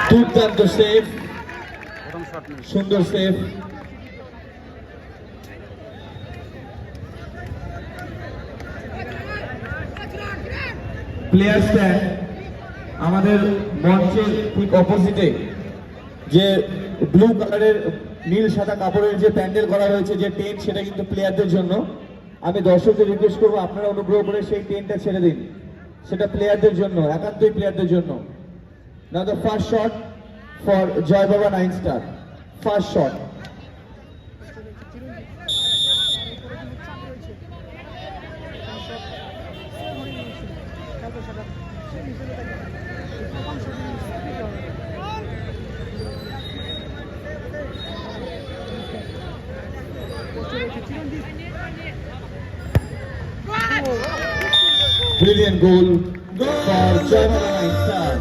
দুর্দান্ত সেভ, সুন্দর save. Player stand আমাদের মঞ্চের ঠিক অপোজিটে যে ব্লু কালারের নীল সাদা কাপড়ের যে প্যান্ডেল করা হয়েছে, যে টেন্ট, সেটা কিন্তু প্লেয়ারদের জন্য। আমি দর্শকদের রিকোয়েস্ট করবো আপনারা অনুগ্রহ করে সেই টেন্টটা ছেড়ে দিন, সেটা প্লেয়ারদের জন্য, একান্তই প্লেয়ারদের জন্য। Now the first shot for Joy Baba 9 Star. First shot. Brilliant goal for Joy Baba 9 Star.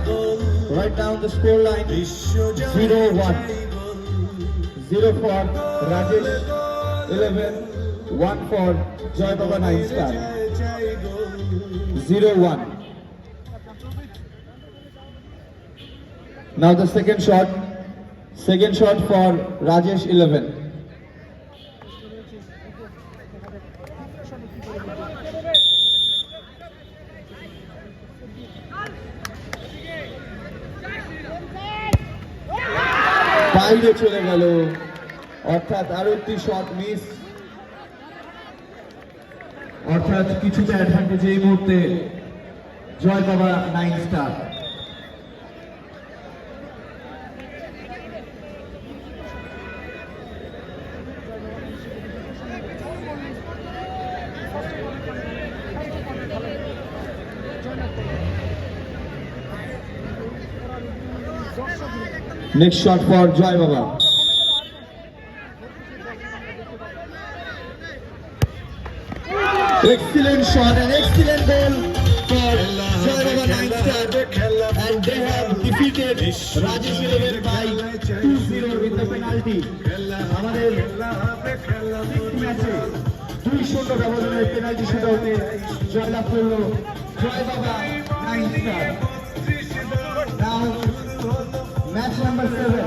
Right down the score line, 0-1. 0 for Rajesh 11, 1 for Joy Baba 9 Star. 0-1. Now the second shot for Rajesh 11. বাইরে চলে গেল, অর্থাৎ আরো একটি shot miss, অর্থাৎ কিছুটা advantage এই মুহূর্তে জয় বাবা 9 star. Next shot for Joy Baba. Excellent shot and excellent goal for Joy Baba 9 Star, and they have defeated Rajesh 11 by 2-0 with the penalty. আমাদের ম্যাচে 2-0 ব্যবধানের পেনাল্টি শুটআউটে জয়লাভ করলো জয় বাবা 9 Star. Now match number 7.